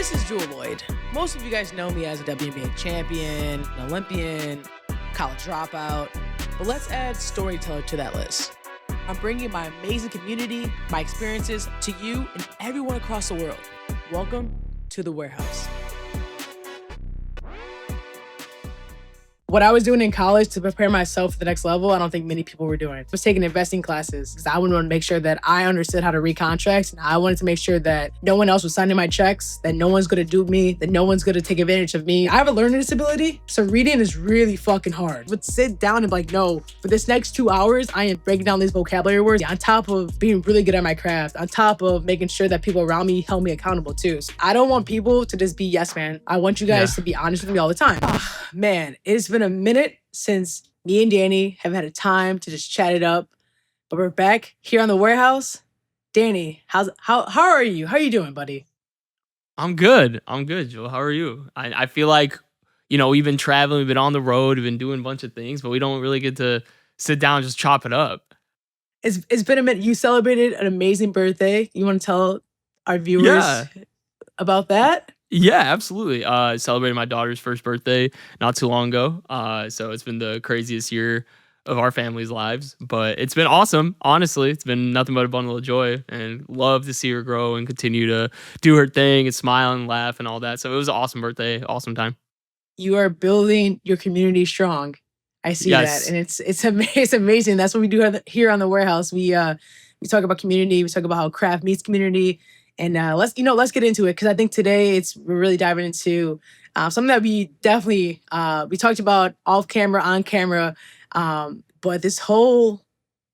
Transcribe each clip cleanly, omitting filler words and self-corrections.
This is Jewell Loyd. Most of you guys know me as a WNBA champion, an Olympian, college dropout, but let's add storyteller to that list. I'm bringing my amazing community, my experiences to you and everyone across the world. Welcome to the warehouse. What I was doing in college to prepare myself for the next level, I don't think many people were doing. I was taking investing classes because I wanted to make sure that I understood how to read contracts, and I wanted to make sure that no one else was signing my checks, that no one's going to dupe me, that no one's going to take advantage of me. I have a learning disability, so reading is really fucking hard. But sit down and be like, no, for this next 2 hours, I am breaking down these vocabulary words on top of being really good at my craft, on top of making sure that people around me held me accountable too. So I don't want people to just be yes, man. I want you guys to be honest with me all the time. Man, it's been a minute since me and Danny have had a time to just chat it up, but we're back here on the warehouse. Danny, how are you? How are you doing, buddy? I'm good, Joel. How are you? I feel like, we've been traveling, we've been on the road, we've been doing a bunch of things, but we don't really get to sit down and just chop it up. It's been a minute. You celebrated an amazing birthday. You want to tell our viewers about that? Yeah, absolutely. Celebrated my daughter's first birthday not too long ago. So it's been the craziest year of our family's lives, but it's been awesome. Honestly, it's been nothing but a bundle of joy, and love to see her grow and continue to do her thing and smile and laugh and all that. So it was an awesome birthday, awesome time. You are building your community strong. I see that, and it's amazing. That's what we do here on the warehouse. We talk about community. We talk about how craft meets community. And let's get into it, because I think today we're really diving into something that we definitely we talked about off camera, on camera, but this whole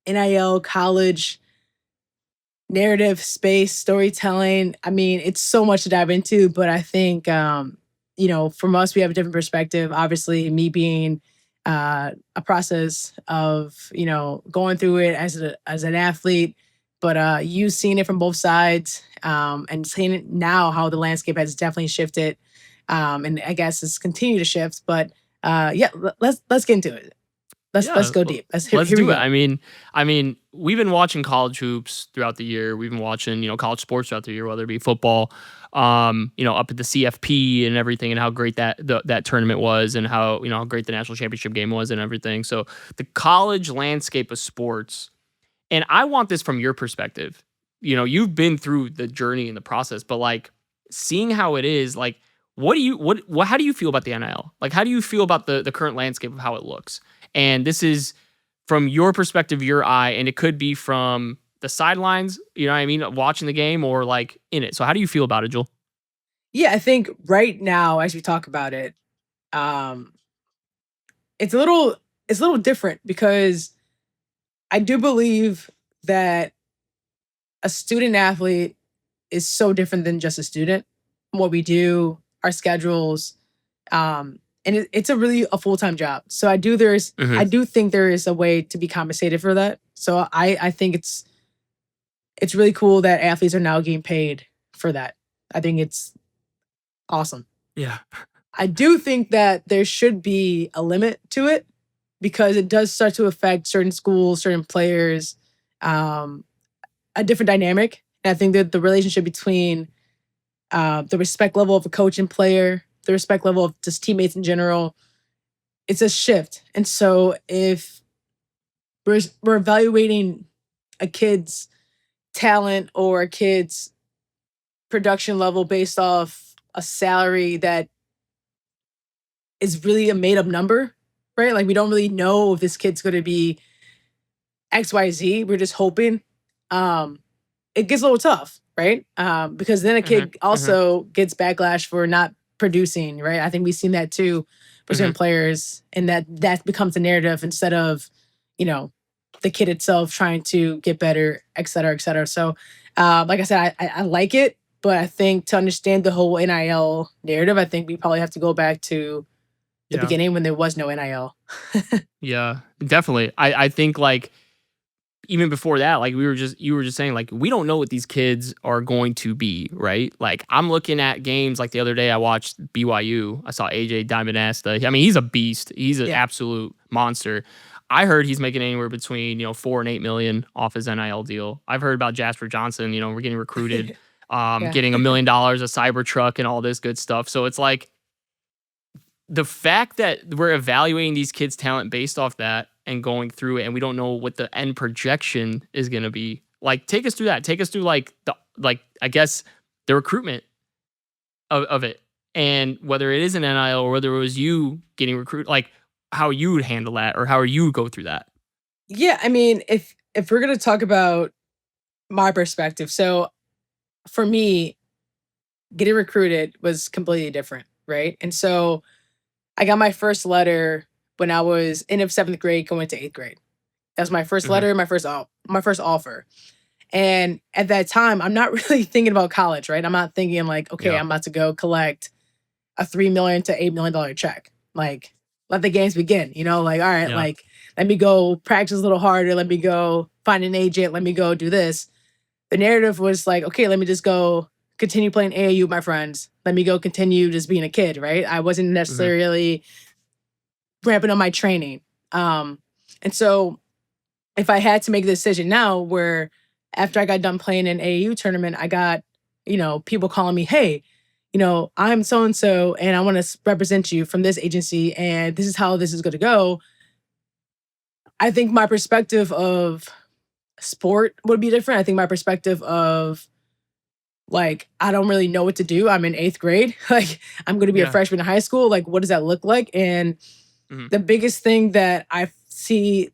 NIL college narrative space, storytelling. I mean, it's so much to dive into, but I think from us we have a different perspective. Obviously, me being a process of going through it as an athlete. But you've seen it from both sides, and seeing it now, how the landscape has definitely shifted, and I guess it's continued to shift. But let's get into it. Let's go deep. Let's do it. I mean, we've been watching college hoops throughout the year. We've been watching college sports throughout the year, whether it be football, up at the CFP and everything, and how great that tournament was, and how how great the national championship game was, and everything. So the college landscape of sports. And I want this from your perspective. You've been through the journey and the process, but like seeing how it is, like how do you feel about the NIL? Like, how do you feel about the current landscape of how it looks? And this is from your perspective, your eye, and it could be from the sidelines, watching the game, or like in it. So how do you feel about it, Joel? Yeah, I think right now, as we talk about it, it's a little different, because I do believe that a student athlete is so different than just a student. What we do, our schedules, and it's a full-time job. So I do think there is a way to be compensated for that. So I think it's really cool that athletes are now getting paid for that. I think it's awesome. Yeah. I do think that there should be a limit to it, because it does start to affect certain schools, certain players, a different dynamic. And I think that the relationship between the respect level of a coach and player, the respect level of just teammates in general, it's a shift. And so if we're evaluating a kid's talent or a kid's production level based off a salary that is really a made-up number, right? Like, we don't really know if this kid's going to be XYZ. We're just hoping. It gets a little tough, right? Because then a kid also gets backlash for not producing, right? I think we've seen that too for certain players, and that becomes a narrative instead of, the kid itself trying to get better, et cetera, et cetera. So, like I said, I like it, but I think to understand the whole NIL narrative, I think we probably have to go back to the beginning, when there was no NIL. Yeah, definitely. I think, like, even before that, like you were just saying, like, we don't know what these kids are going to be, right? Like, I'm looking at games, like the other day I watched BYU. I saw AJ Diamond Asta. I mean, he's a beast. He's an absolute monster. I heard he's making anywhere between $4 and $8 million off his NIL deal. I've heard about Jasper Johnson. We're getting recruited Yeah. getting $1 million, a Cybertruck, and all this good stuff. So it's like the fact that we're evaluating these kids' talent based off that and going through it, and we don't know what the end projection is going to be. Like, take us through that. Take us through I guess the recruitment of it, and whether it is an NIL or whether it was you getting recruited, like how you would handle that or how you go through that. Yeah, I mean, if we're gonna talk about my perspective, so for me, getting recruited was completely different, right? And so I got my first letter when I was end of 7th grade going to 8th grade. That was my first Mhm. letter, my first offer. And at that time, I'm not really thinking about college, right? I'm not thinking like, okay, Yeah. I'm about to go collect a $3 million to $8 million check. Like, let the games begin. Like, all right, Yeah. like, let me go practice a little harder. Let me go find an agent. Let me go do this. The narrative was like, okay, let me just go continue playing AAU with my friends. Let me go continue just being a kid, right? I wasn't Mhm. necessarily ramping up my training. And so if I had to make a decision now where after I got done playing an AAU tournament, I got, people calling me, hey, I'm so and so, and I want to represent you from this agency, and this is how this is going to go. I think my perspective of sport would be different. I think my perspective of like, I don't really know what to do. I'm in 8th grade. Like, I'm going to be a Yeah. freshman in high school. Like, what does that look like? And Mhm. the biggest thing that I see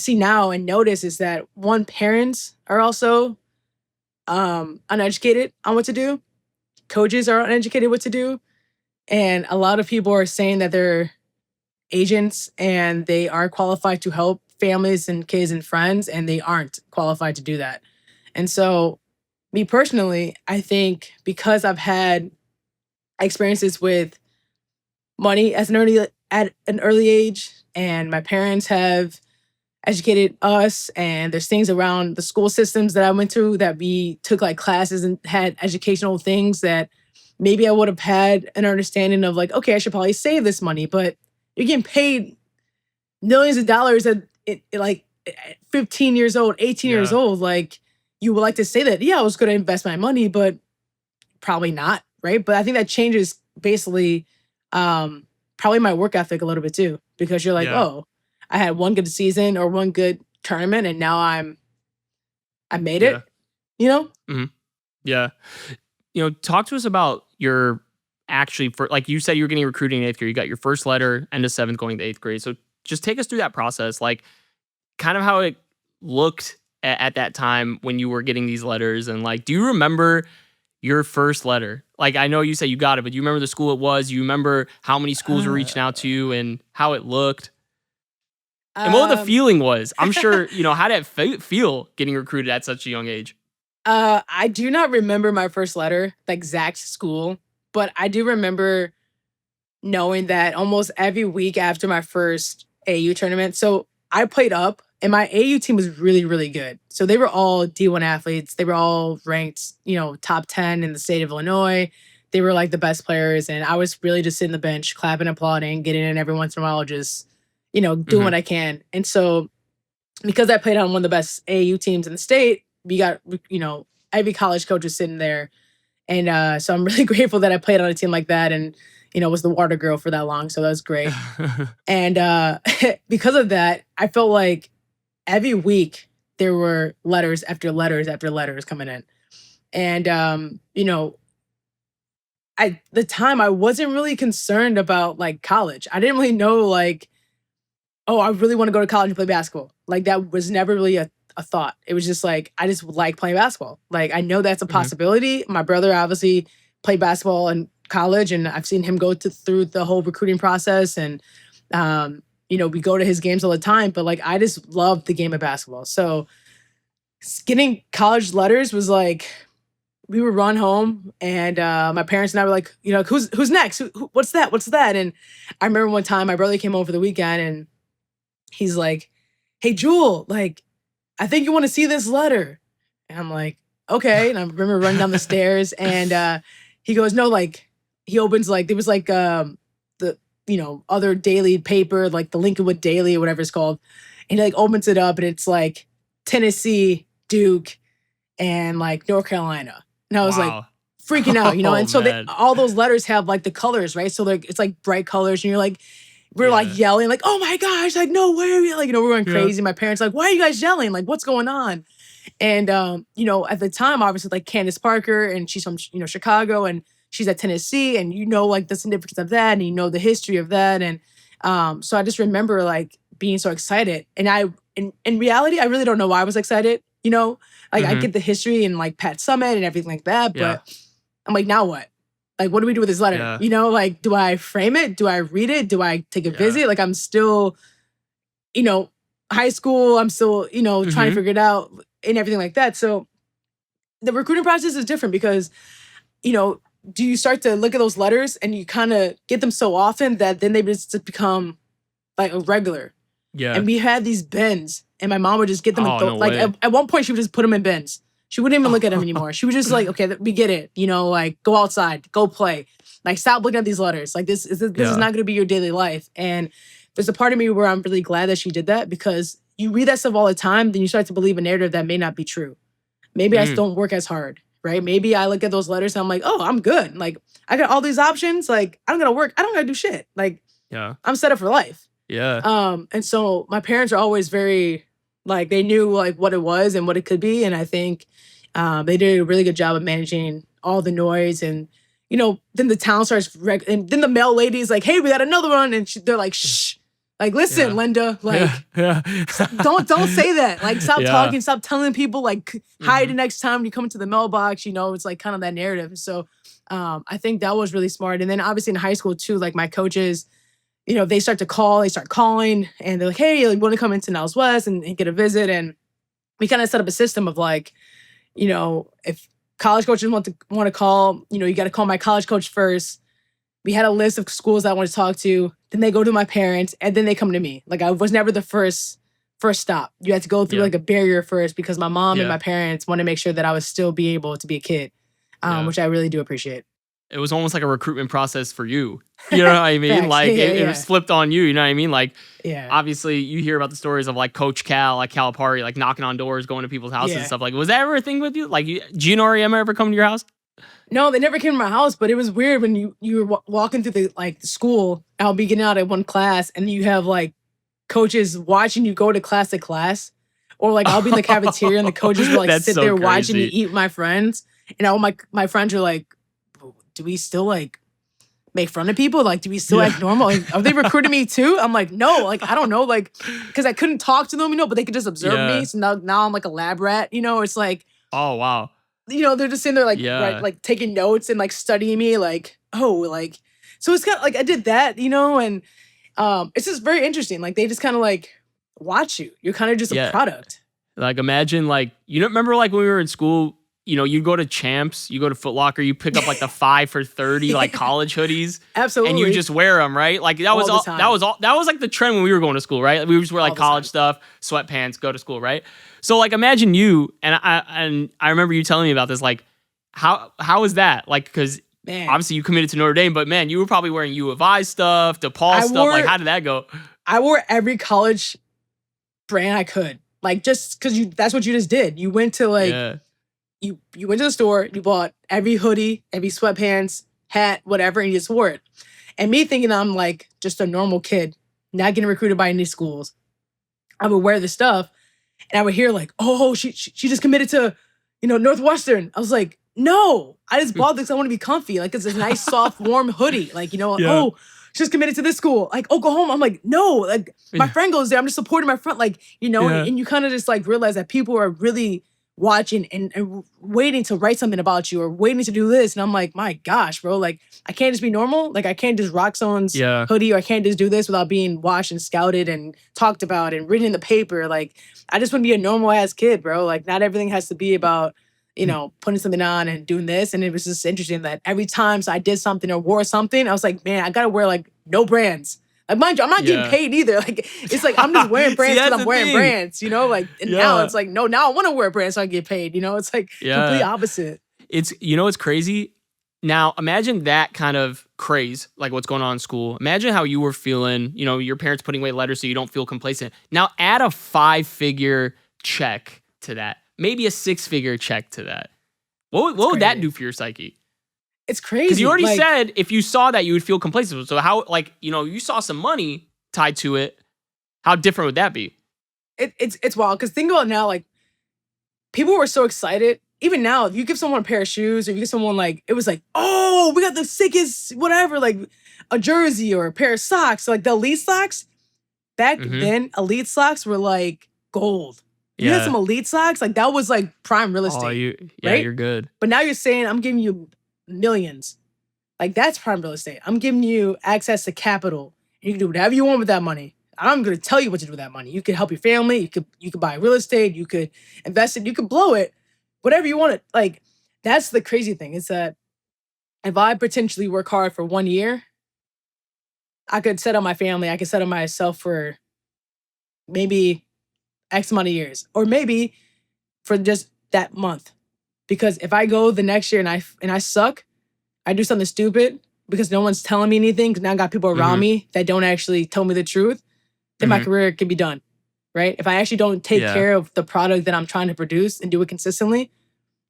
now and notice is that one, parents are also uneducated on what to do. Coaches are uneducated what to do. And a lot of people are saying that they're agents and they are qualified to help families and kids and friends, and they aren't qualified to do that. And so, me personally, I think because I've had experiences with money at an early age, and my parents have educated us, and there's things around the school systems that I went through that we took like classes and had educational things that maybe I would have had an understanding of like, okay, I should probably save this money, but you're getting paid millions of dollars like at 15 years old, 18 years Yeah. old. Like, you would like to say that, yeah, I was going to invest my money, but probably not, right? But I think that changes basically um probably my work ethic a little bit too, because you're like, Yeah. oh, I had one good season or one good tournament, and now I made Yeah. it, you know? Mhm. Yeah. Talk to us about your actually for like you said you were getting recruiting in 8th grade. You got your first letter end of 7th going to 8th grade. So just take us through that process, like kind of how it looked at that time when you were getting these letters, and like, do you remember your first letter? Like, I know you say you got it, but do you remember the school it was? You remember how many schools were reaching out to Uh, you and how it looked and what the um feeling was? I'm sure, how did it feel getting recruited at such a young age? I do not remember my first letter, the exact school, but I do remember knowing that almost every week after my first AU tournament. So I played up, and my AU team was really, really good. So they were all D1 athletes. They were all ranked, top 10 in the state of Illinois. They were like the best players. And I was really just sitting the bench, clapping, applauding, getting in every once in a while, just, doing Hmm. what I can. And so because I played on one of the best AU teams in the state, we got, every college coach was sitting there, and so I'm really grateful that I played on a team like that, and was the water girl for that long. So that was great. And because of that, I felt like every week there were letters after letters after letters coming in. And the time I wasn't really concerned about like college. I didn't really know like, oh, I really want to go to college and play basketball. Like, that was never really a thought. It was just like, I just like playing basketball. Like, I know that's a Hmm. possibility. My brother obviously played basketball in college, and I've seen him go through the whole recruiting process. And, we go to his games all the time, but like, I just love the game of basketball. So getting college letters was like, we would run home, and my parents and I were like, who's next? What's that? What's that? And I remember one time my brother came home for the weekend, and he's like, "Hey, Jewel, like, I think you want to see this letter." And I'm like, "Okay." And I remember running down the stairs, and he goes, "No, like," he opens like there was like the other daily paper, like the Lincolnwood Daily or whatever it's called, and he like opens it up, and it's like Tennessee, Duke, and like North Carolina. And I was like, Wow. freaking out, you know? Oh, And so man. all those letters have like the colors, right? So like it's like bright colors, and we're like Yeah. yelling, like, oh my gosh, like no way, like, we're going Yeah. crazy. My parents like, why are you guys yelling? Like, what's going on? And at the time, obviously, like Candace Parker, and she's from Chicago, and she's at Tennessee, and like the significance of that, and the history of that, and so I just remember like being so excited, and in reality, I really don't know why I was excited, like I Mhm. get the history and like Pat Summit and everything like that, Yeah. but I'm like, now what? Like, what do we do with this letter? Yeah. Like, do I frame it? Do I read it? Do I take a Yeah. visit? Like, I'm still, high school. I'm still, trying to Mhm. figure it out and everything like that. So the recruiting process is different because, do you start to look at those letters and you kind of get them so often that then they just become like a regular. Yeah. And we had these bins, and my mom would just get them and Oh, no like way. at one point she would just put them in bins. She wouldn't even look at them anymore. She was just like, okay, we get it. Like go outside, go play. Like stop looking at these letters. Like this is Yeah. not going to be your daily life. And there's a part of me where I'm really glad that she did that, because you read that stuff all the time, then you start to believe a narrative that may not be true. Maybe I just Mm. don't work as hard, right? Maybe I look at those letters and I'm like, oh, I'm good. Like I got all these options. Like I don't gotta work. I don't gotta do shit. Like Yeah. I'm set up for life. Yeah. And so my parents are always very like they knew like what it was and what it could be, and I think they did a really good job of managing all the noise. And then the town starts and then the mail lady's like, hey, we got another one, and they're like, shh, like listen, Yeah. Linda, like Yeah. don't say that, like stop Yeah. talking, stop telling people, like hide Mhm. the next time you come into the mailbox. It's like kind of that narrative. So I think that was really smart. And then obviously in high school too, like my coaches, they start calling, and they're like, hey, like, want to come into Niles West and get a visit. And we kind of set up a system of like, if college coaches want to call, you got to call my college coach first. We had a list of schools that I want to talk to. Then they go to my parents, and then they come to me. Like I was never the first stop. You had to go through Yeah. like a barrier first, because my mom and Yeah. my parents want to make sure that I would still be able to be a kid, Yeah. which I really do appreciate. It was almost like a recruitment process for you. You know what I mean? Facts. Like Yeah, it yeah. was flipped on you. You know what I mean? Like Yeah. obviously you hear about the stories of like Coach Cal, like Calipari, like knocking on doors, going to people's houses and Yeah. stuff. Like, was that ever a thing with you? Like, Gino or Emma ever come to your house? No, they never came to my house, but it was weird when you were walking through the school. I'll be getting out at one class, and you have like coaches watching you go to class, or like I'll be in the cafeteria and the coaches will like That's sit so there watching me crazy. eat with my friends, and all my friends are like, do we still like make fun of people? Like, do we still Yeah. act normal? Like, are they recruiting me too? I'm like, no, like I don't know, like because I couldn't talk to them, but they could just observe Yeah. me. So now I'm like a lab rat, It's like, Oh, wow. they're just sitting there like Yeah. like taking notes and like studying me, like, oh, like, so it's kind of like I did that, and it's just very interesting. Like they just kind of like watch you. You're kind of just Yeah. a product. Like imagine like, remember like when we were in school, you go to Champs, you go to Foot Locker, you pick up like the 5 for $30 like college hoodies. Absolutely. And you just wear them, right? Like that was All all the time. that was like the trend when we were going to school, right? We would just wear All like the college stuff, sweatpants, go to school, right? So like imagine you, and I remember you telling me about this, like how is that? Like because Man, obviously you committed to Notre Dame, but man, you were probably wearing U of I stuff, DePaul stuff. Like how did that go? I wore every college brand I could. Like just because that's what you just did. You went to like Yeah. you went to the store, you bought every hoodie, every sweatpants, hat, whatever, and you just wore it. And me thinking I'm like just a normal kid, not getting recruited by any schools, I would wear this stuff, and I would hear like, oh, she just committed to, Northwestern. I was like, no, I just bought this 'cause I want to be comfy. Like it's a nice, soft, warm hoodie. Like, Yeah. oh, she's committed to this school. Like, Oklahoma. I'm like, no, like my Yeah. friend goes there. I'm just supporting my friend. Like, Yeah. and you kind of just like realize that people are really watching and waiting to write something about you or waiting to do this. And I'm like, my gosh, bro, like I can't just be normal. Like I can't just rock someone's Yeah. hoodie, or I can't just do this without being watched and scouted and talked about and written in the paper. Like I just want to be a normal ass kid, bro. Like not everything has to be about, putting something on and doing this. And it was just interesting that every time I did something or wore something, I was like, man, I gotta wear like no brands. Like mind you, I'm not getting Yeah. paid either. Like it's like I'm just wearing See, brands because that's I'm the wearing thing. brands, like and now Yeah. it's like, no, now I want to wear brands so I get paid. It's like complete Yeah. opposite. It's it's crazy. Now imagine that kind of craze, like what's going on in school. Imagine how you were feeling, your parents putting away letters so you don't feel complacent. Now add a 5-figure check to that, maybe a 6-figure check to that. What would that crazy. do for your psyche? It's crazy. Because you already like, said if you saw that, you would feel complacent. So how, like, you saw some money tied to it. How different would that be? it's wild. Because think about it now, like people were so excited. Even now, if you give someone a pair of shoes, or you give someone like, it was like, oh, we got the sickest whatever, like a jersey or a pair of socks. So, like the elite socks back then, elite socks were like gold. You had some elite socks, like that was like prime real estate. Right? You're good. But now you're saying I'm giving you millions. Like that's prime real estate. I'm giving you access to capital. You can do whatever you want with that money. I'm gonna tell you what to do with that money. You could help your family. You could buy real estate. You could invest it. You could blow it. Whatever you want it. Like that's the crazy thing is that if I potentially work hard for 1 year, I could set up my family. I could set up myself for maybe X amount of years, or maybe for just that month. Because if I go the next year and I suck, I do something stupid because no one's telling me anything. Because now I got people around me that don't actually tell me the truth. Then my career can be done, right? If I actually don't take care of the product that I'm trying to produce and do it consistently,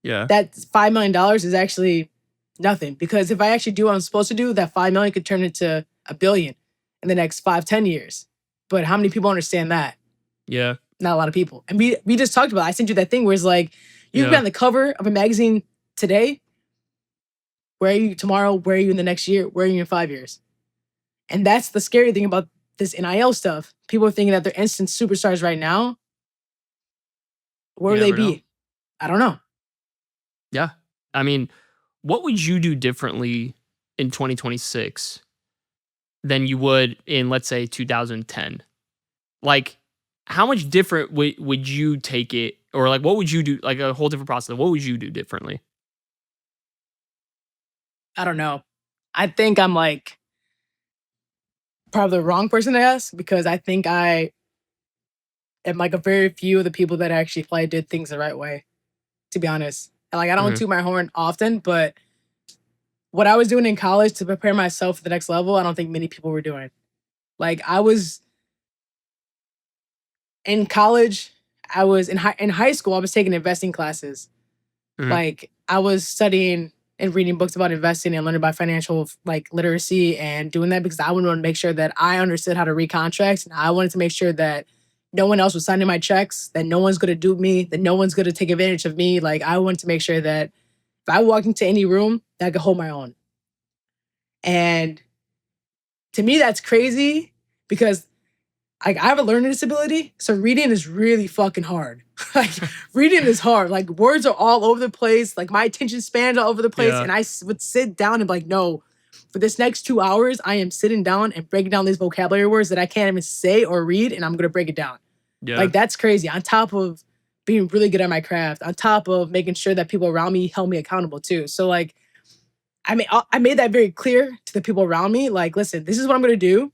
that $5 million is actually nothing. Because if I actually do what I'm supposed to do, that $5 million could turn into $1 billion in the next 5-10 years. But how many people understand that? Yeah. Not a lot of people. And we just talked about it. I sent you that thing where it's like, you can be on the cover of a magazine today. Where are you tomorrow? Where are you in the next year? Where are you in 5 years? And that's the scary thing about this NIL stuff. People are thinking that they're instant superstars right now. Where would they be? I don't know. Yeah. I mean, what would you do differently in 2026 than you would in, let's say, 2010? Like, how much different would you take it? Or like, what would you do? Like a whole different process. What would you do differently? I don't know. I think I'm like probably the wrong person to ask because I think I am like a very few of the people that actually probably did things the right way, to be honest. And like I don't toot my horn often, but what I was doing in college to prepare myself for the next level, I don't think many people were doing. Like I was in college, I was in high school, I was taking investing classes. Like I was studying and reading books about investing and learning about financial like literacy and doing that because I wanted to make sure that I understood how to read contracts, and I wanted to make sure that no one else was signing my checks, that no one's going to dupe me, that no one's going to take advantage of me. Like I wanted to make sure that if I walked into any room, that I could hold my own. And to me, that's crazy because I have a learning disability, so reading is really fucking hard. Like reading is hard. Like words are all over the place. Like my attention span's all over the place, and I would sit down and be like, no, for this next 2 hours, I am sitting down and breaking down these vocabulary words that I can't even say or read, and I'm gonna break it down. Like that's crazy. On top of being really good at my craft, on top of making sure that people around me held me accountable too. So like, I made that very clear to the people around me. Like, listen, this is what I'm gonna do.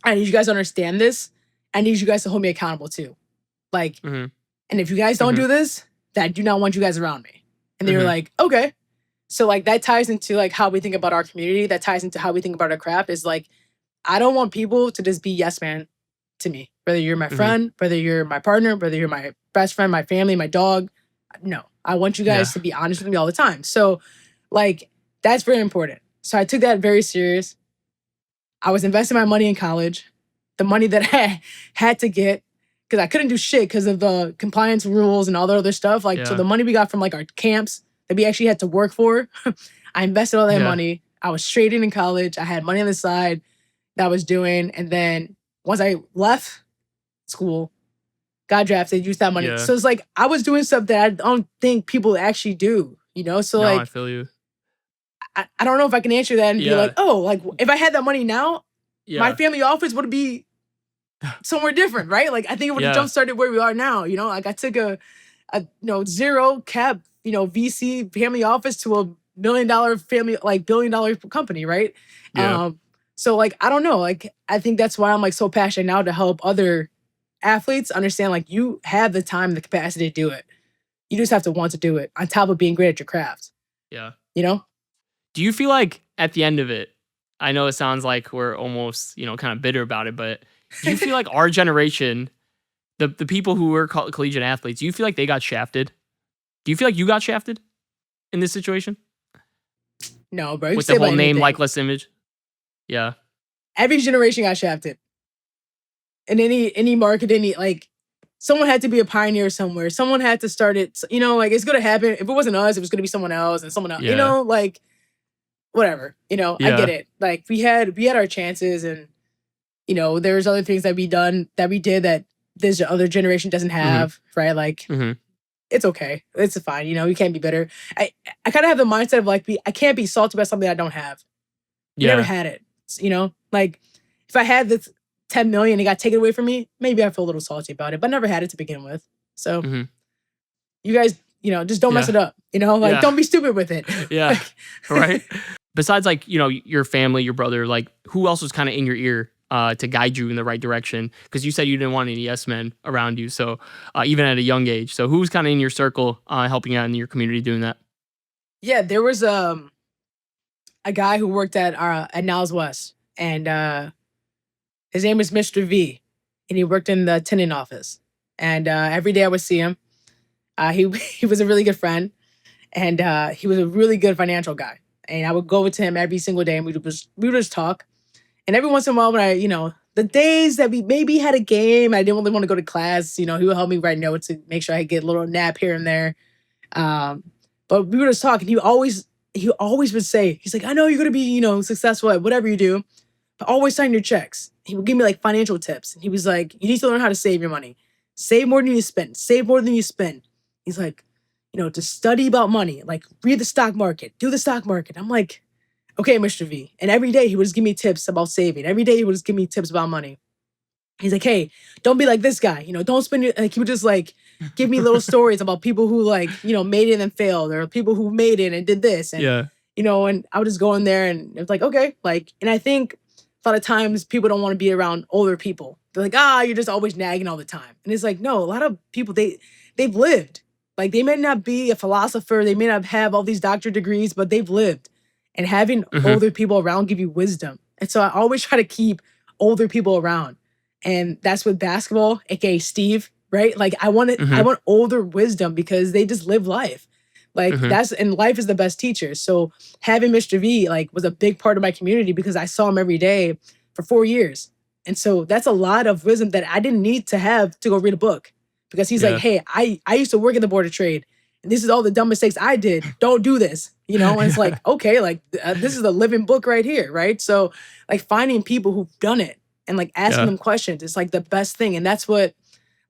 I need you guys to understand this. I need you guys to hold me accountable too. Like, and if you guys don't do this, then I do not want you guys around me. And they were like, okay. So like that ties into like how we think about our community. That ties into how we think about our craft is like, I don't want people to just be yes man to me. Whether you're my friend, whether you're my partner, whether you're my best friend, my family, my dog. No, I want you guys to be honest with me all the time. So like, that's very important. So I took that very serious. I was investing my money in college, the money that I had to get, because I couldn't do shit because of the compliance rules and all the other stuff. Like, so the money we got from like our camps that we actually had to work for, I invested all that money. I was trading in college. I had money on the side that I was doing. And then once I left school, got drafted, used that money. So it's like, I was doing stuff that I don't think people actually do, you know? So like, I feel you. I don't know if I can answer that and be like, oh, like if I had that money now, my family office would be somewhere different, right? Like I think it would have jump started where we are now. You know, like I took a zero cap, VC family office to $1 million family, like $1 billion company, right? So like I don't know, like I think that's why I'm like so passionate now to help other athletes understand like you have the time and the capacity to do it. You just have to want to do it on top of being great at your craft. Yeah. You know? Do you feel like at the end of it, I know it sounds like we're almost, kind of bitter about it, but do you feel like our generation, the people who were collegiate athletes, do you feel like they got shafted? Do you feel like you got shafted? in this situation? No, bro. You can With say the about whole name, anything. likeness, image? Yeah. Every generation got shafted. In any market, like someone had to be a pioneer somewhere. Someone had to start it. You know, like it's gonna happen. If it wasn't us, it was gonna be someone else and someone else. You Yeah. know, like whatever. You know, I get Yeah. it. Like we had our chances, and you know, there's other things that we did that this other generation doesn't have, right? Like Mm-hmm. it's okay. It's fine. You know, you can't be bitter. I kind of have the mindset of like, I can't be salty about something I don't have. We never Yeah. had it. You know, like if I had this 10 million, it got taken away from me, maybe I feel a little salty about it, but never had it to begin with. So Mm-hmm. you guys, you know, just don't mess Yeah. it up. You know, like Yeah. don't be stupid with it. Yeah. Like, Right. Besides, like, you know, your family, your brother, like, who else was kind of in your ear to guide you in the right direction? Because you said you didn't want any yes men around you. So even at a young age. So who's kind of in your circle helping out in your community doing that? yeah, there was a guy who worked at Niles West, and his name is Mr. V, and he worked in the attendant office. And every day I would see him. He he was a really good friend, and he was a really good financial guy. And I would go to him every single day, and we would just talk. And every once in a while, when the days that we maybe had a game, I didn't really want to go to class. You know, he would help me write notes to make sure I get a little nap here and there. Um, but we would just talk, and he always would say, he's like, I know you're gonna be, you know, successful at whatever you do, but always sign your checks. He would give me like financial tips. And he was like, you need to learn how to save your money. Save more than you spend. Save more than you spend. He's like, you know, to study about money, like read the stock market, do the stock market. I'm like, okay, Mr. V. And every day he would just give me tips about saving. Every day he would just give me tips about money. He's like, hey, don't be like this guy. You know, don't spend your, like, he would just like give me little stories about people who like, you know, made it and failed, or people who made it and did this. And, Yeah. you know, and I would just go in there and it's like, okay, like, and I think a lot of times people don't want to be around older people. They're like, you're just always nagging all the time. And it's like, no, a lot of people, they've lived. Like they may not be a philosopher, they may not have all these doctorate degrees, but they've lived. And having Mm-hmm. older people around give you wisdom. And so I always try to keep older people around. And that's with basketball, aka Steve, right? Like I Mm-hmm. want older wisdom because they just live life. Like Mm-hmm. and life is the best teacher. So having Mr. V like was a big part of my community because I saw him every day for 4 years. And so that's a lot of wisdom that I didn't need to have to go read a book. Because he's like, Yeah. hey, I used to work at the board of trade. And this is all the dumb mistakes I did. Don't do this, you know? And it's like, okay, like this is a living book right here, right? So like finding people who've done it and like asking Yeah. them questions is like the best thing. And that's what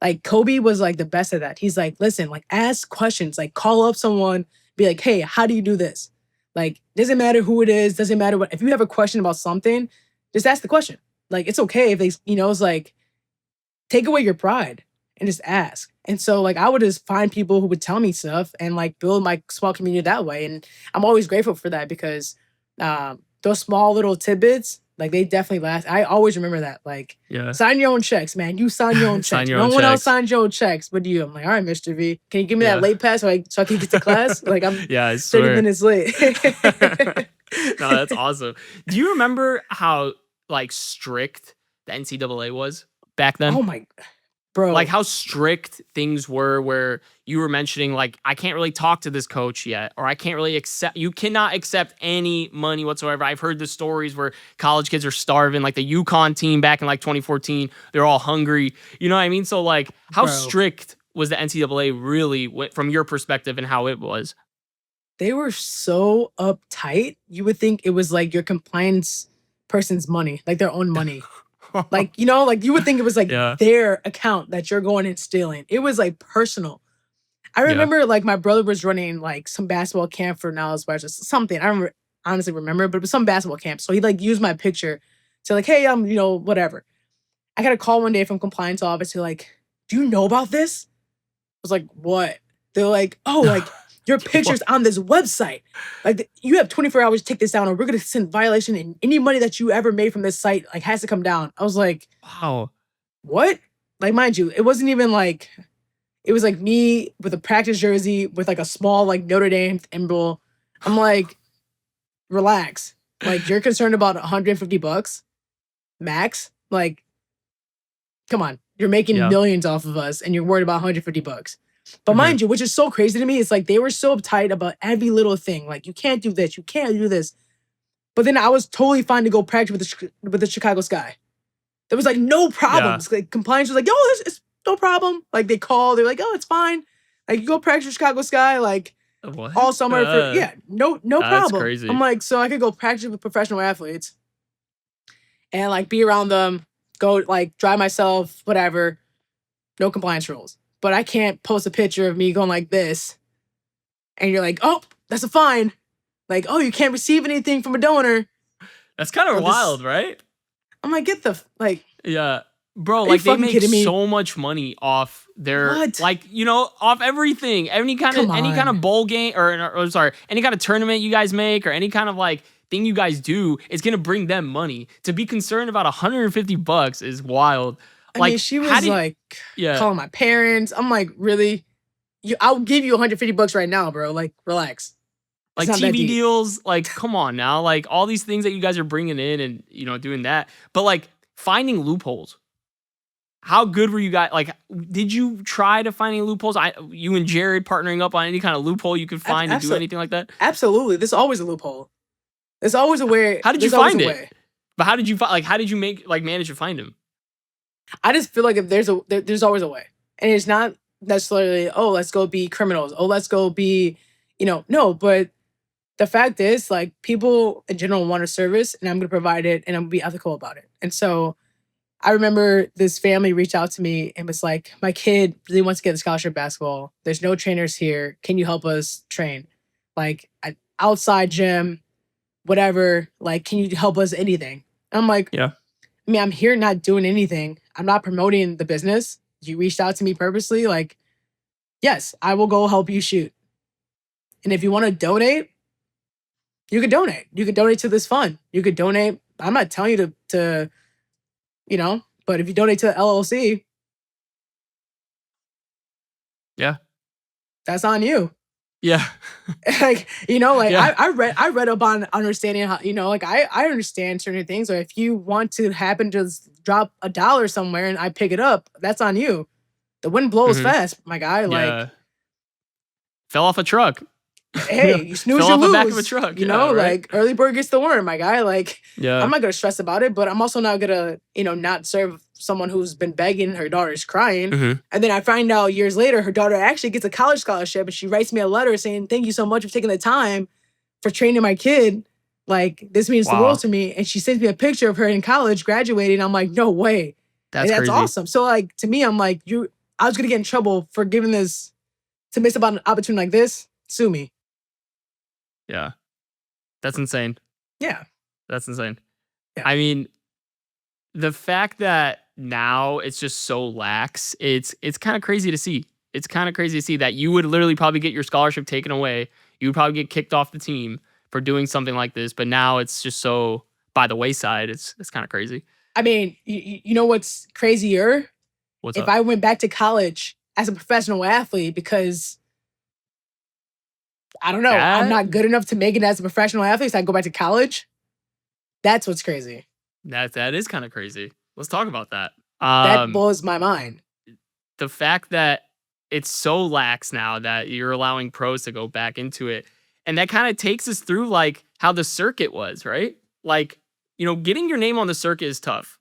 like Kobe was like the best at that. He's like, listen, like ask questions, like call up someone, be like, hey, how do you do this? Like, doesn't matter who it is, doesn't matter what, if you have a question about something, just ask the question. Like, it's okay if they, you know, it's like, take away your pride and just ask. And so like I would just find people who would tell me stuff and like build my small community that way. And I'm always grateful for that because those small little tidbits, like they definitely last. I always remember that. Like Yeah. sign your own checks, man. You sign your own Sign checks. your No own one else checks. signs your own checks but you. I'm like, all right, Mr. V, can you give me Yeah. that late pass so I can get to class? Like I'm Yeah, I 30 swear. minutes late. No, that's awesome. Do you remember how like strict the NCAA was back then? Oh my, bro. Like how strict things were where you were mentioning like I can't really talk to this coach yet, or I can't really you cannot accept any money whatsoever. I've heard the stories where college kids are starving, like the UConn team back in like 2014, they're all hungry. You know what I mean? So like how Bro. strict was the NCAA really from your perspective and how it was? They were so uptight. You would think it was like your compliance person's money, like their own money. Like, you know, like you would think it was like Yeah. their account that you're going and stealing. It was like personal. I remember like my brother was running like some basketball camp for Niles West or something. I don't honestly remember, but it was some basketball camp. So he like used my picture to like, hey, you know, whatever. I got a call one day from compliance office. They're like, do you know about this? I was like, what? They're like, oh, like your picture's on this website. Like you have 24 hours to take this down or we're going to send violation and any money that you ever made from this site like has to come down. I was like, Wow. what? Like, mind you, it wasn't even like, it was like me with a practice jersey with like a small like Notre Dame emblem. I'm like, relax. Like you're concerned about $150 max? Like, come on. You're making Yeah. millions off of us and you're worried about $150. But mind you, which is so crazy to me, it's like they were so uptight about every little thing. Like, you can't do this, you can't do this. But then I was totally fine to go practice with the Chicago Sky. There was like no problems. Like compliance was like, yo, it's no problem. Like they called, they're like, oh, it's fine. Like you go practice with Chicago Sky, like all summer for no problem. That's crazy. I'm like, so I could go practice with professional athletes and like be around them, go like drive myself, whatever. No compliance rules. But I can't post a picture of me going like this. And you're like, oh, that's a fine. Like, oh, you can't receive anything from a donor. That's kind of wild, right? I'm like, get the, like. Yeah. Bro, like they make so much money off their, like, you know, off everything. Any kind of bowl game or sorry, any kind of tournament you guys make or any kind of like thing you guys do is going to bring them money. To be concerned about $150 is wild. I mean, she was calling my parents. I'm like, really? I'll give you $150 right now, bro. Like, relax. Like TV deals, like, come on now. Like, all these things that you guys are bringing in and, you know, doing that. But, like, finding loopholes. How good were you guys? Like, did you try to find any loopholes? You and Jared partnering up on any kind of loophole you could find to do anything like that? Absolutely. There's always a loophole. There's always a way. How did you find it? But how did you manage to find him? I just feel like if there's always a way. And it's not necessarily, oh, let's go be criminals. Oh, let's go be, no. But the fact is, like, people in general want a service, and I'm going to provide it, and I'm going to be ethical about it. And so I remember this family reached out to me and was like, my kid really wants to get a scholarship basketball. There's no trainers here. Can you help us train? Like, outside gym, whatever. Like, can you help us anything? And I'm like, yeah. I mean, I'm here not doing anything. I'm not promoting the business. You reached out to me purposely. Like, yes, I will go help you shoot. And if you want to donate, you could donate. You could donate to this fund. You could donate. I'm not telling you to but if you donate to the LLC, yeah, that's on you. Yeah. Like, I read up on understanding how, like I understand certain things. Or if you want to happen to drop $1 somewhere and I pick it up, that's on you. The wind blows fast, my guy. Like, fell off a truck. Hey, you snooze, you lose. The back of a truck. Like early bird gets the worm, my guy. Like, yeah. I'm not gonna stress about it, but I'm also not gonna, not serve someone who's been begging, her daughter's crying. And then I find out years later, her daughter actually gets a college scholarship, and she writes me a letter saying, "Thank you so much for taking the time for training my kid. Like, this means the world to me." And she sends me a picture of her in college graduating. I'm like, no way. That's crazy. Awesome. So, like, to me, I'm like, I was gonna get in trouble for giving this to miss about an opportunity like this. Sue me. Yeah. That's insane. Yeah. That's insane. Yeah. I mean, the fact that now it's just so lax, it's kind of crazy to see. It's kind of crazy to see that you would literally probably get your scholarship taken away. You would probably get kicked off the team for doing something like this. But now it's just so by the wayside. It's kind of crazy. I mean, you know what's crazier? What's up? If I went back to college as a professional athlete because I don't know. I'm not good enough to make it as a professional athlete, so I go back to college. That's what's crazy. That is kind of crazy. Let's talk about that. That blows my mind. The fact that it's so lax now that you're allowing pros to go back into it. And that kind of takes us through like how the circuit was, right? Like, getting your name on the circuit is tough.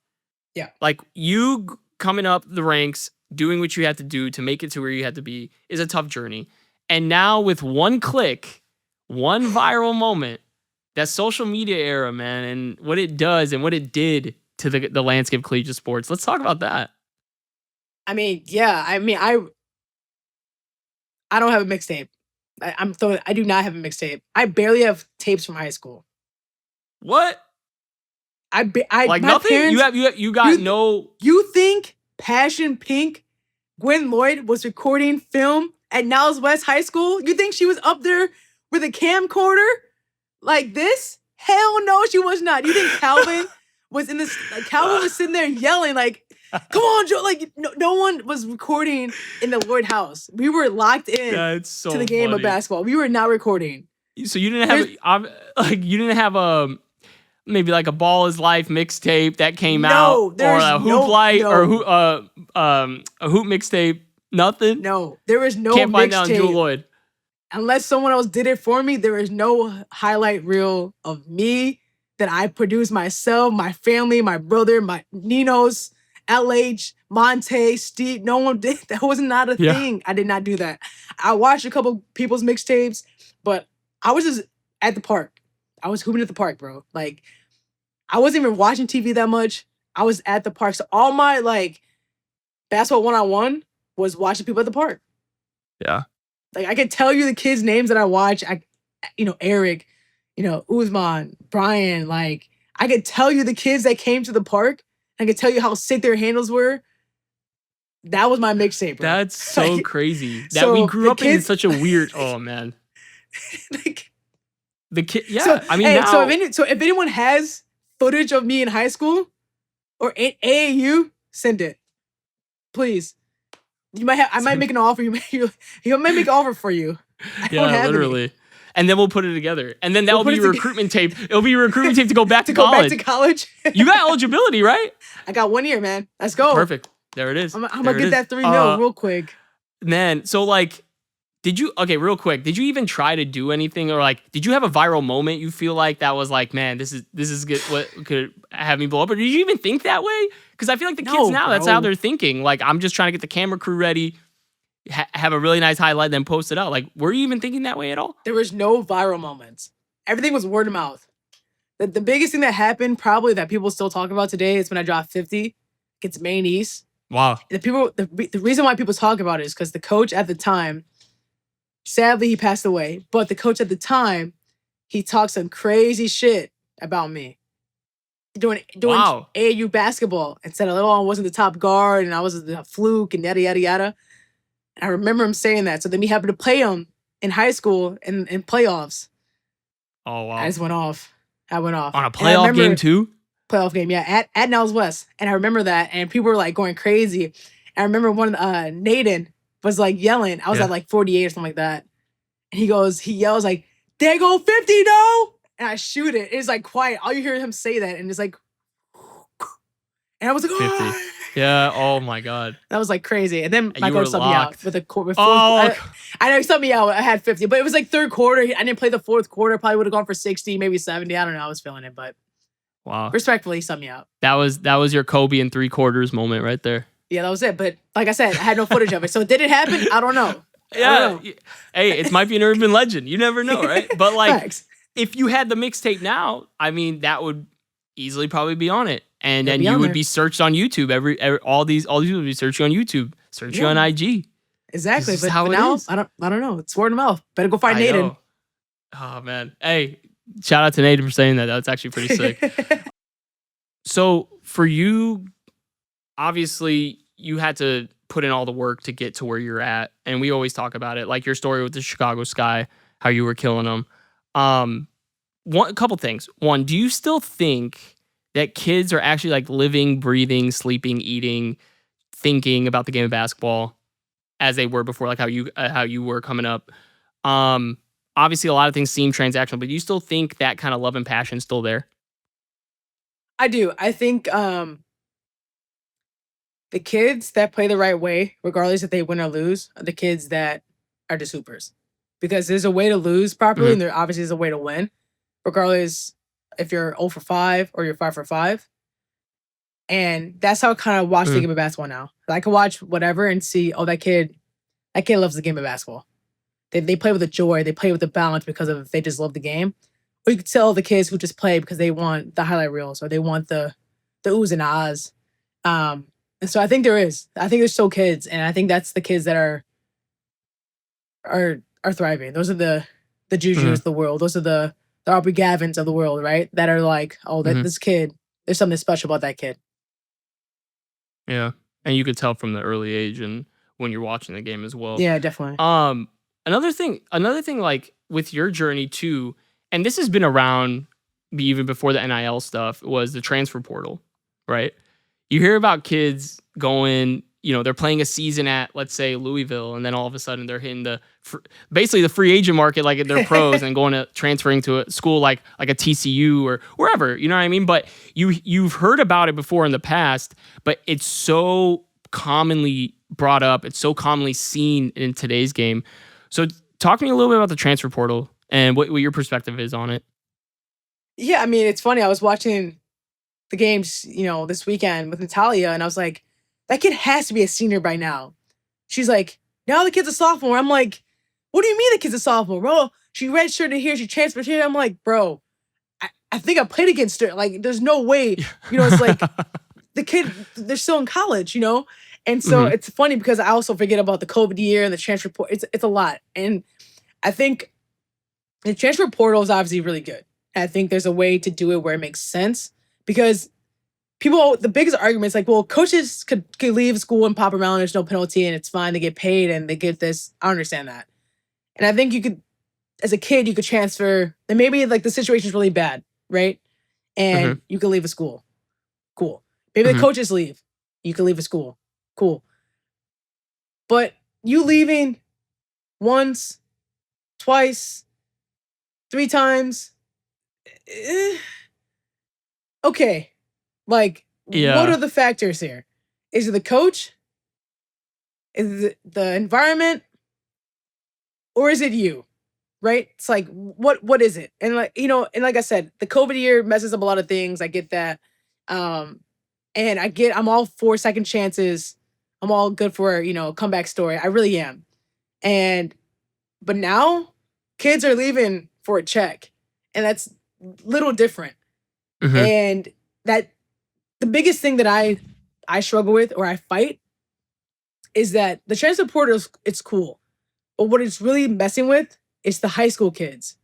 Yeah. Like you coming up the ranks, doing what you have to do to make it to where you have to be is a tough journey. And now with one click, one viral moment, that social media era, man, and what it does and what it did to the landscape of collegiate sports. Let's talk about that. I mean, yeah. I mean, I don't have a mixtape. I do not have a mixtape. I barely have tapes from high school. What? Like nothing? Parents, you got no... You think Passion Pink, Gwen Lloyd was recording film at Niles West High School? You think she was up there with a camcorder like this? Hell no, she was not. You think Calvin was in this? Calvin was sitting there yelling like, "Come on, Joe!" Like no one was recording in the Lloyd house. We were locked in to the game of basketball. We were not recording. So you didn't have maybe like a Ball is Life mixtape that came out, or a Hoop Light, or a Hoop mixtape. Nothing. No, there is no Can't find that on Jewell mixtape. Loyd. Unless someone else did it for me, there is no highlight reel of me that I produced myself, my family, my brother, my Ninos, LH, Monte, Steve. No one did. That was not a Yeah. thing. I did not do that. I watched a couple people's mixtapes, but I was just at the park. I was hooping at the park, bro. Like, I wasn't even watching TV that much. I was at the park. So all my like basketball one-on-one was watching people at the park. Yeah. Like, I could tell you the kids' names that I watch. Eric, Uzman, Brian. Like, I could tell you the kids that came to the park. I could tell you how sick their handles were. That was my mixtape, bro. That's so Like, crazy. That so we grew the up in kids- such a weird. Oh man. like, The kid. Yeah. so, I mean, hey, now. so if anyone has footage of me in high school or AAU, send it, please. You might have. I might make an offer. You might make an offer for you. I don't have literally. any. And then we'll put it together. And then that'll We'll be put it recruitment tape. It'll be recruitment tape to go back to go college. back to college. You got eligibility, right? I got 1 year, man. Let's go. Perfect. There it is. I'm gonna get that 3 mil real quick. Man, so like, real quick, did you even try to do anything, or like, did you have a viral moment you feel like that was like, man, this is good, what could have me blow up? Or did you even think that way? Because I feel like the kids now, that's how they're thinking. Like, I'm just trying to get the camera crew ready, have a really nice highlight, then post it out. Like, were you even thinking that way at all? There was no viral moments. Everything was word of mouth. The biggest thing that happened, probably that people still talk about today, is when I dropped 50 against Maine East. Wow. The reason why people talk about it is because the coach at the time, sadly, he passed away, but the coach at the time, he talked some crazy shit about me. Doing Wow. AAU basketball and said, I wasn't the top guard and I was a fluke and yada, yada, yada. And I remember him saying that. So then we happened to play him in high school in playoffs. Oh, wow. I just went off. I went off. On a playoff game too? Playoff game, yeah, at Nels West. And I remember that. And people were like going crazy. And I remember one Naden was like yelling. I was at like 48 or something like that. And he yells like, "There go 50, no!" And I shoot it. It's like quiet. All you hear him say that, and it's like, and I was like, 50. "Oh!" Yeah. Oh my God. That was like crazy. And then my You coach were subbed me out locked. with a quarter. Oh. I know he subbed me out. I had 50, but it was like third quarter. I didn't play the fourth quarter. Probably would have gone for 60, maybe 70. I don't know. I was feeling it, but Wow. respectfully, he subbed me out. That was your Kobe in 3/4 moment right there. Yeah, that was it. But like I said, I had no footage of it. So did it happen? I don't know. Yeah. Hey, it might be an urban legend. You never know, right? But like, Facts. if you had the mixtape now, I mean, that would easily probably be on it, and It'd then be you on would there. be searched on YouTube. All these people would be searching on YouTube, searching Yeah. on IG. Exactly. This is But, how but it now is. I don't know. It's word of mouth. Better go find I Naden. know. Oh man. Hey, shout out to Nathan for saying that. That's actually pretty sick. So for you, obviously, you had to put in all the work to get to where you're at, and we always talk about it, like your story with the Chicago Sky, how you were killing them. A couple things. One, do you still think that kids are actually like living, breathing, sleeping, eating, thinking about the game of basketball as they were before, like how you were coming up? Obviously, a lot of things seem transactional, but do you still think that kind of love and passion is still there? I do. I think the kids that play the right way, regardless if they win or lose, are the kids that are the supers. Because there's a way to lose properly, and there obviously is a way to win, regardless if you're 0 for 5 or you're 5 for 5. And that's how I kind of watch the game of basketball now. I can watch whatever and see, oh, that kid loves the game of basketball. They play with the joy, they play with the balance because of they just love the game. Or you could tell the kids who just play because they want the highlight reels or they want the oohs and ahs. And so I think there's still kids, and I think that's the kids that are thriving. Those are the Jujus of the world. Those are the Aubrey Gavins of the world, right? That are like, oh, this kid, there's something special about that kid. Yeah. And you could tell from the early age and when you're watching the game as well. Yeah, definitely. Another thing like with your journey too, and this has been around even before the NIL stuff, was the transfer portal, right? You hear about kids going, they're playing a season at, let's say, Louisville, and then all of a sudden they're hitting basically the free agent market, like they're pros, and going to transferring to a school like a TCU or wherever, you know what I mean? But you've heard about it before in the past, but it's so commonly brought up. It's so commonly seen in today's game. So talk to me a little bit about the transfer portal and what your perspective is on it. Yeah, I mean, it's funny. I was watching the games, this weekend with Natalia, and I was like, that kid has to be a senior by now. She's like, now the kid's a sophomore. I'm like, what do you mean the kid's a sophomore, bro? She redshirted here, she transferred here. I'm like, bro, I think I played against her. Like, there's no way. It's like the kid, they're still in college, And so it's funny because I also forget about the COVID year and the transfer portal. It's a lot. And I think the transfer portal is obviously really good. I think there's a way to do it where it makes sense because the biggest argument is like, well, coaches could leave school and pop around. There's no penalty and it's fine. They get paid and they get this. I understand that. And I think you could, as a kid, you could transfer and maybe like the situation's really bad, right? And you can leave a school. Cool. Maybe the coaches leave. You can leave a school. Cool. But you leaving once, twice, 3 times, okay. Like, what are the factors here? Is it the coach? Is it the environment? Or is it you? Right? It's like, what is it? And and like I said, the COVID year messes up a lot of things. I get that. And I'm all for second chances. I'm all good for, a comeback story. I really am. But now kids are leaving for a check. And that's little different. And that the biggest thing that I struggle with or I fight is that the transfer portal it's cool. But what it's really messing with is the high school kids.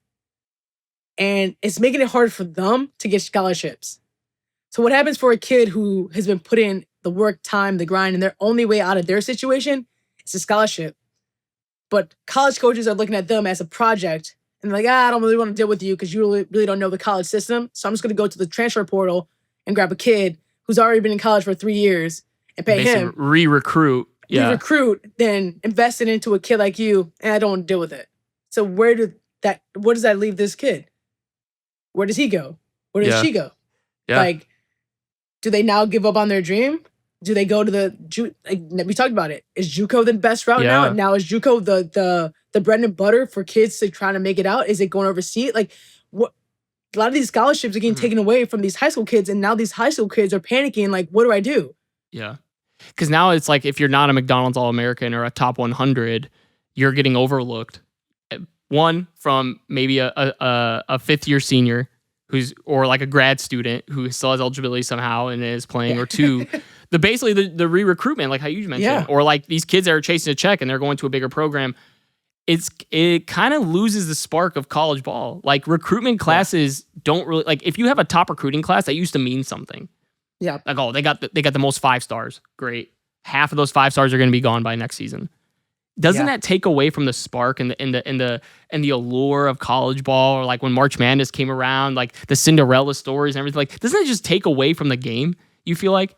And it's making it hard for them to get scholarships. So what happens for a kid who has been put in the work, time, the grind, and their only way out of their situation is a scholarship. But college coaches are looking at them as a project and they're like, I don't really want to deal with you because you really don't know the college system. So I'm just going to go to the transfer portal and grab a kid who's already been in college for 3 years and pay him. Re-recruit. Yeah. Re-recruit, then invest it into a kid like you, and I don't want to deal with it. So where does that leave this kid? Where does he go? Where does she go? Yeah. Like, do they now give up on their dream? Do they go to we talked about it. Is JUCO the best route now? Now is JUCO the bread and butter for kids to try to make it out? Is it going overseas? Like, what? A lot of these scholarships are getting taken away from these high school kids, and now these high school kids are panicking. Like, what do I do? Yeah, because now it's like if you're not a McDonald's All-American or a top 100, you're getting overlooked. One, from maybe a fifth-year senior or like a grad student who still has eligibility somehow and is playing, or two, basically the re-recruitment, like how you mentioned, or like these kids that are chasing a check and they're going to a bigger program. It kind of loses the spark of college ball. Like recruitment classes don't really, like if you have a top recruiting class, that used to mean something. Yeah. Like, oh, they got the most 5 stars. Great. Half of those 5 stars are going to be gone by next season. Doesn't that take away from the spark and the allure of college ball? Or like when March Madness came around, like the Cinderella stories and everything, like doesn't it just take away from the game, you feel like?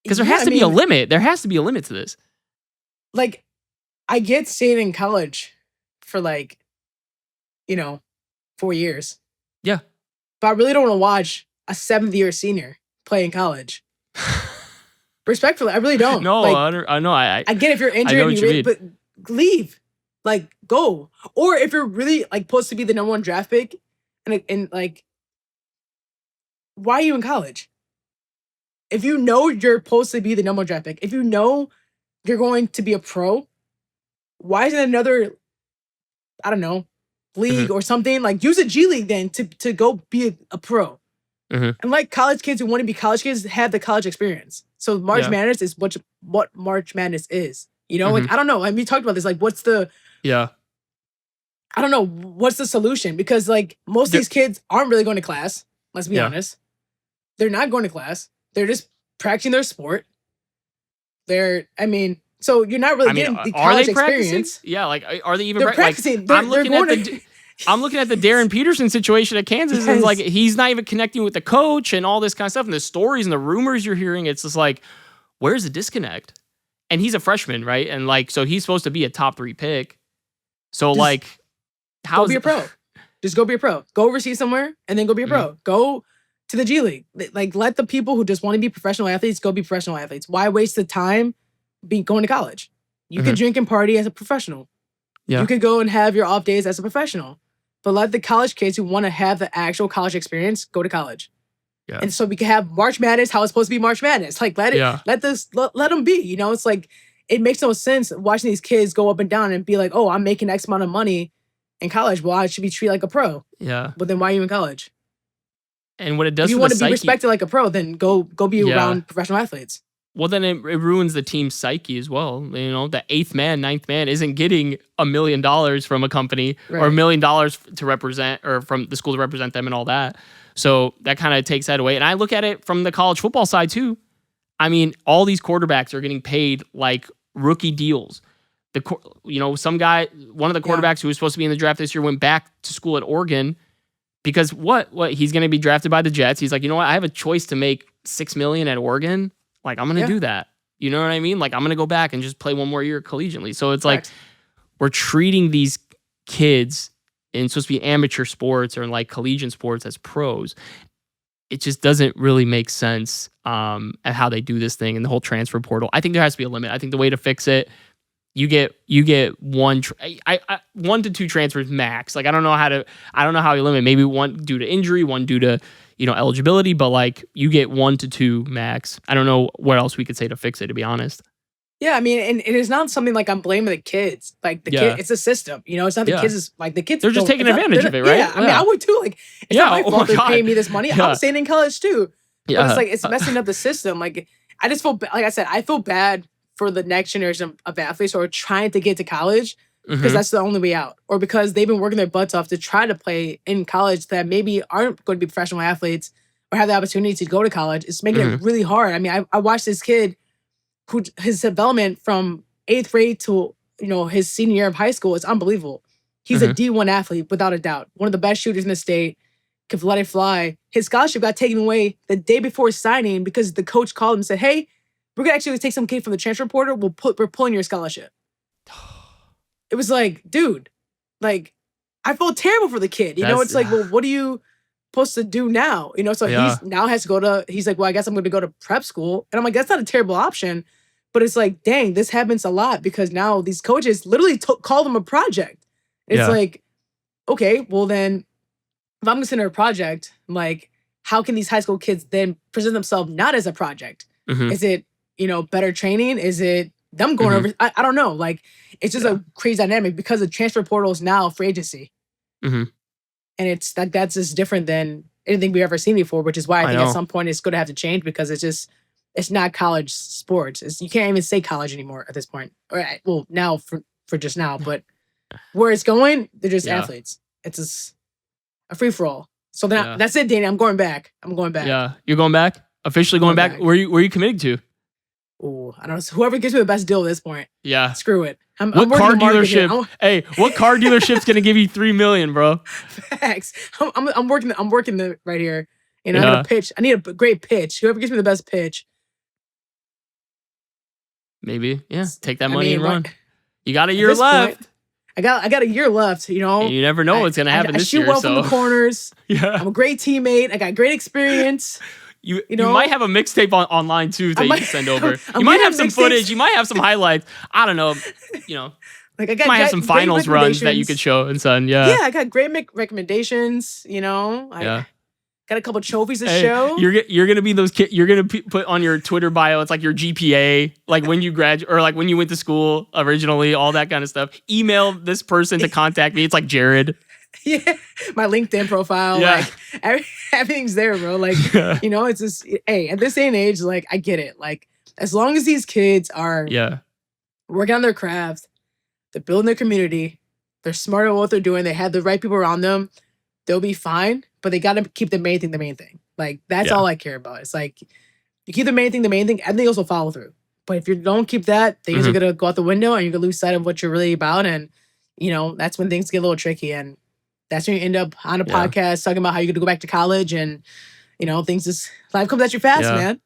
Because there has to be a limit. There has to be a limit to this. Like, I get staying in college for 4 years. Yeah. But I really don't want to watch a 7th-year senior play in college. Respectfully, I really don't. No, I know. I get if you're injured, but leave. Like, go. Or if you're really supposed to be the number 1 draft pick, and why are you in college? If you know you're supposed to be the number 1 draft pick, if you know you're going to be a pro, why isn't another, I don't know, league or something? Like, use a G League then to go be a pro. And like college kids who want to be college kids have the college experience. So March Madness is what March Madness is. Like, I don't know. I mean, we talked about this. Like, what's the... Yeah. I don't know. What's the solution? Because most of these kids aren't really going to class. Let's be honest. They're not going to class. They're just practicing their sport. So you're not really getting the college experience. Yeah, like are they even they're practicing? I'm looking at the Darren Peterson situation at Kansas, and it's like he's not even connecting with the coach and all this kind of stuff. And the stories and the rumors you're hearing, it's just like, where's the disconnect? And he's a freshman, right? And so he's supposed to be a top 3 pick. So how be a pro? Just go be a pro. Go overseas somewhere and then go be a pro. Go to the G League. Like, let the people who just want to be professional athletes go be professional athletes. Why waste the time going to college. You can drink and party as a professional. Yeah. You could go and have your off days as a professional. But let the college kids who want to have the actual college experience go to college. Yeah. And so we can have March Madness how it's supposed to be March Madness. Like, let them be. You know, it's like, it makes no sense watching these kids go up and down and be like, oh, I'm making X amount of money in college. Well, I should be treated like a pro. Yeah. But then why are you in college? And what it does if you for want the to psyche, be respected like a pro, then go be around professional athletes. Well, then it ruins the team's psyche as well. You know, the 8th man, 9th man isn't getting $1 million from a company or $1 million to represent, or from the school to represent them and all that. So that kind of takes that away. And I look at it from the college football side too. I mean, all these quarterbacks are getting paid like rookie deals. Some guy, one of the quarterbacks who was supposed to be in the draft this year went back to school at Oregon because what he's going to be drafted by the Jets. He's like, you know what? I have a choice to make $6 million at Oregon. Like, I'm going to do that. You know what I mean? Like, I'm going to go back and just play one more year collegiately. So it's like, we're treating these kids in supposed to be amateur sports or like collegiate sports as pros. It just doesn't really make sense at how they do this thing and the whole transfer portal. I think there has to be a limit. I think the way to fix it, you get one to two transfers max. Like, I don't know how you limit. Maybe one due to injury, one due to eligibility, but like you get 1 to 2 max. I don't know what else we could say to fix it, to be honest. Yeah, I mean, and it is not something like I'm blaming the kids. Like the kid, it's a system. It's not the kids. It's like the kids. They're just taking advantage of it, right? Yeah, I mean, I would too. Like, it's not my fault they're paying me this money. I'm staying in college too. Yeah. But it's like it's messing up the system. Like, I just feel like I said, I feel bad for the next generation of athletes who are trying to get to college because that's the only way out, or because they've been working their butts off to try to play in college that maybe aren't going to be professional athletes or have the opportunity to go to college. It's making it really hard. I mean, I watched this kid who his development from 8th grade to his senior year of high school is unbelievable. He's a D1 athlete without a doubt, one of the best shooters in the state. Could let it fly. His scholarship got taken away the day before signing because the coach called him and said, "Hey, we're gonna actually take some kid from the transfer portal. We're pulling your scholarship." It was like, dude, like, I felt terrible for the kid. It's like, well, what are you supposed to do now? So he's now has to go to. He's like, well, I guess I'm going to go to prep school, and I'm like, that's not a terrible option, but it's like, dang, this happens a lot because now these coaches literally call them a project. It's like, okay, well then, if I'm considering a project, like, how can these high school kids then present themselves not as a project? Is it better training? Is it them going over? I don't know. Like, it's just a crazy dynamic because the transfer portal is now free agency. And it's like, that's just different than anything we've ever seen before, which is why I think at some point it's going to have to change because it's not college sports. You can't even say college anymore at this point. Well, now for just now, but where it's going, they're just athletes. It's just a free for all. So then that's it, Danny. I'm going back. Yeah, you're going back? Officially going back? Where are you committing to? Oh, I don't know. So whoever gives me the best deal at this point. Yeah. Screw it. What car dealership? Hey, what car dealership's gonna give you $3 million, bro? Facts. I'm working right here. I need a pitch. I need a great pitch. Whoever gives me the best pitch. Maybe. Yeah. Take that money and run. You got a year left. Point, I got a year left, And you never know what's gonna happen this year. I shoot well from the corners. I'm a great teammate. I got great experience. You might have a mixtape online too that you can send over. You might have some footage. You might have some highlights. I don't know. Like, I got might have some finals runs that you could show and send. Yeah. Yeah, I got great recommendations. I got a couple trophies to show. You're gonna be those kids. You're gonna put on your Twitter bio. It's like your GPA, like when you graduate or like when you went to school originally, all that kind of stuff. Email this person to contact me. It's like Jared. Yeah, my LinkedIn profile. Yeah. Like everything's there, bro. Like it's just hey, at this day and age, like I get it. Like as long as these kids are working on their craft, they're building their community, they're smart at what they're doing, they have the right people around them, they'll be fine. But they got to keep the main thing. Like that's all I care about. It's like you keep the main thing, everything else will follow through. But if you don't keep that, things are gonna go out the window, and you're gonna lose sight of what you're really about. And that's when things get a little tricky. And that's when you end up on a podcast talking about how you're going to go back to college and, things just, life comes at you fast, man.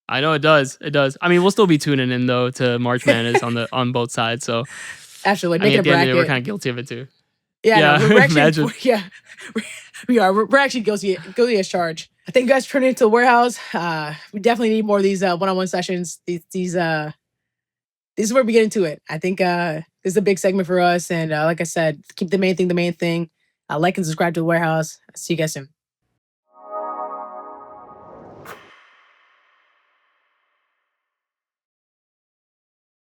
I know it does. It does. I mean, we'll still be tuning in though to March Madness on both sides. So actually, making a bracket. We're kind of guilty of it too. Yeah, no, we're actually, we are. We're actually guilty as charged. I think you guys turn it into the warehouse. We definitely need more of these one-on-one sessions. These is where we get into it. I think this is a big segment for us. And like I said, keep the main thing the main thing. Like and subscribe to the warehouse. See you guys soon.